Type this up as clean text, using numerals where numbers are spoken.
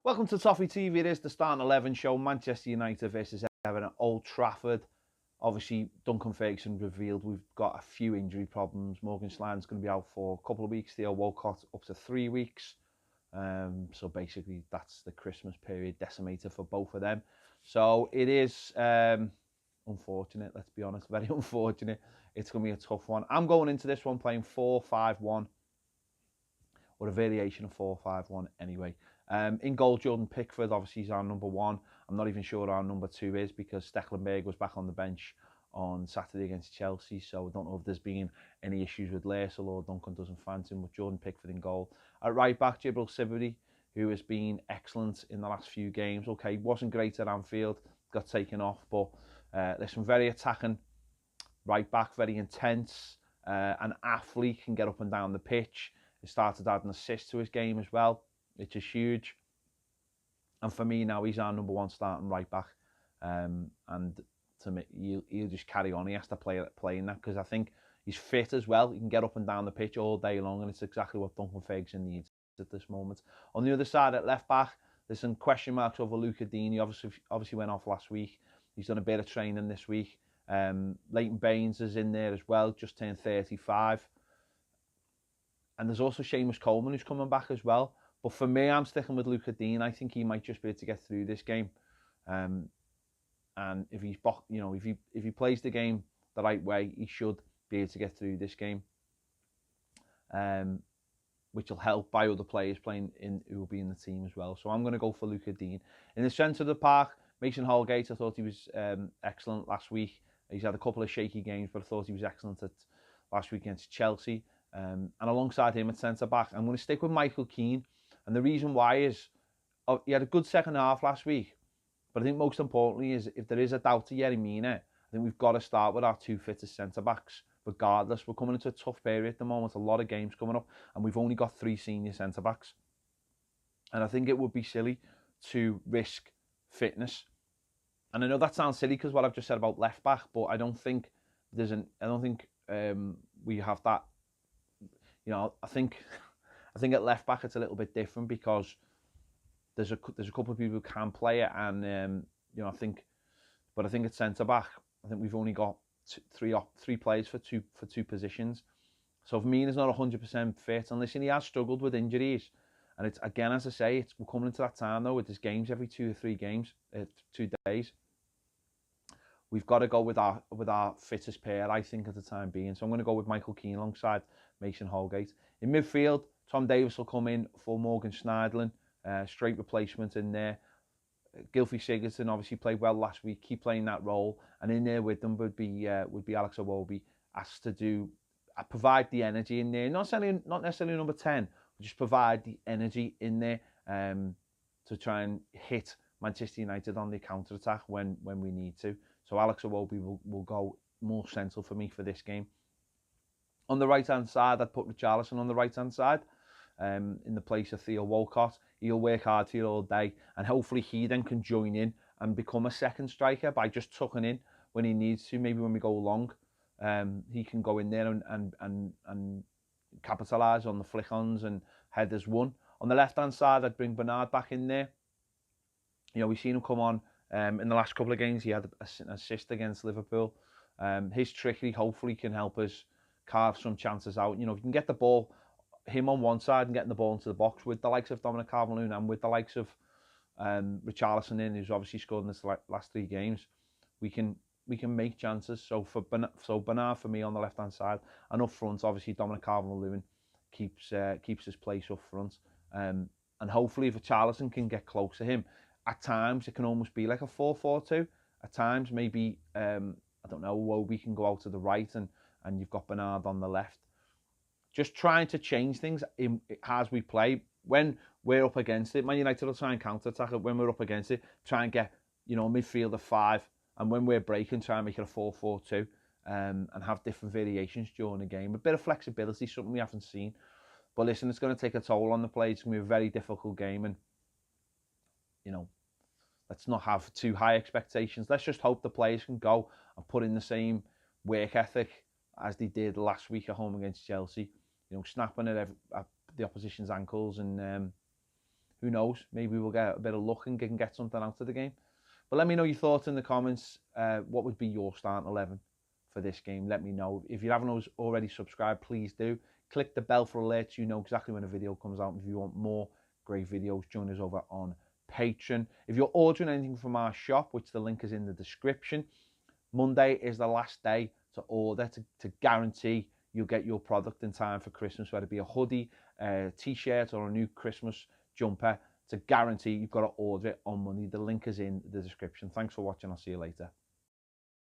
Welcome to Toffee TV. It is the Starting 11 show. Manchester United versus Everton at Old Trafford. Obviously, Duncan Ferguson revealed we've got a few injury problems. Morgan Slan's going to be out for a couple of weeks. Theo Walcott up to 3 weeks. So basically, that's the Christmas period decimated for both of them. So it is unfortunate, let's be honest, very unfortunate. It's going to be a tough one. I'm going into this one playing 4-5-1, or a variation of 4-5-1 anyway. In goal, Jordan Pickford, obviously, he's our number one. I'm not even sure our number two is because Stekelenburg was back on the bench on Saturday against Chelsea, so I don't know if there's been any issues with Larsel or Duncan doesn't fancy him, with Jordan Pickford in goal. At right back, Jibril Sibiri, who has been excellent in the last few games. Okay, wasn't great at Anfield, got taken off, but listen, very attacking right back, very intense, an athlete, can get up and down the pitch. He started adding assists to his game as well, which is huge. And for me now, he's our number one starting right back. And to me, he'll just carry on. He has to play in that because I think he's fit as well. He can get up and down the pitch all day long, and it's exactly what Duncan Ferguson needs at this moment. On the other side, at left back, there's some question marks over Luca Dean. He obviously went off last week. He's done a bit of training this week. Leighton Baines is in there as well, just turned 35. And there's also Seamus Coleman who's coming back as well. But for me, I'm sticking with Luca Dean. I think he might just be able to get through this game. And if he's, if he plays the game the right way, he should be able to get through this game. Which will help by other players playing in who will be in the team as well. So I'm going to go for Luca Dean. In the centre of the park, Mason Holgate, I thought he was excellent last week. He's had a couple of shaky games, but I thought he was excellent last week against Chelsea. And alongside him at centre-back, I'm going to stick with Michael Keane. And the reason why is he had a good second half last week. But I think most importantly is if there is a doubt to Yeremina, I think we've got to start with our two fittest centre-backs. Regardless, we're coming into a tough period at the moment, a lot of games coming up, and we've only got 3 senior centre-backs. And I think it would be silly to risk fitness. And I know that sounds silly because what I've just said about left back, but I don't think we have that. You know, I think at left back it's a little bit different because there's a couple of people who can play it, and I think at centre back, I think we've only got three players for two positions. So if Mina's not 100% fit, and listen, he has struggled with injuries, and it's again, as I say, we're coming into that time though with there's games every 2 or 3 games, 2 days. We've got to go with our fittest pair, I think, at the time being. So I'm going to go with Michael Keane alongside Mason Holgate. In midfield, Tom Davies will come in for Morgan Schneiderlin, straight replacement in there. Gylfi Sigurdsson obviously played well last week. Keep playing that role, and in there with them would be Alex Iwobi, asked to provide the energy in there. Not necessarily number 10, but just provide the energy in there to try and hit Manchester United on the counter attack when we need to. So Alex Iwobi will go more central for me for this game. On the right-hand side, I'd put Richarlison on the right-hand side in the place of Theo Walcott. He'll work hard for you all day, and hopefully he then can join in and become a second striker by just tucking in when he needs to. Maybe when we go long, he can go in there and capitalise on the flick-ons and headers won. On the left-hand side, I'd bring Bernard back in there. You know, we've seen him come on in the last couple of games. He had an assist against Liverpool. His trickery hopefully can help us carve some chances out. You know, if you can get the ball, him on one side and getting the ball into the box with the likes of Dominic Calvert-Lewin and with the likes of Richarlison who's obviously scored in this last 3 games, we can make chances. So Bernard for me on the left hand side, and up front obviously Dominic Calvert-Lewin keeps his place up front, and hopefully if Richarlison can get close to him, at times it can almost be like a 4-4-2. At times maybe I don't know, Iwobi can go out to the right and you've got Bernard on the left. Just trying to change things as we play. When we're up against it, Man United will try and counter-attack it. When we're up against it, try and get, midfield of 5. And when we're breaking, try and make it a 4-4-2 and have different variations during the game. A bit of flexibility, something we haven't seen. But listen, it's going to take a toll on the play. It's going to be a very difficult game. And, let's not have too high expectations. Let's just hope the players can go and put in the same work ethic as they did last week at home against Chelsea. Snapping at the opposition's ankles and who knows? Maybe we'll get a bit of luck and get something out of the game. But let me know your thoughts in the comments. What would be your starting 11 for this game? Let me know. If you haven't already subscribed, please do. Click the bell for alerts. You know exactly when a video comes out. If you want more great videos, join us over on Patreon. If you're ordering anything from our shop, which the link is in the description, Monday is the last day to order to guarantee you'll get your product in time for Christmas, whether it be a hoodie, a t-shirt or a new Christmas jumper. To guarantee you've got to order it on Monday. The link is in the description. Thanks for watching. I'll see you later.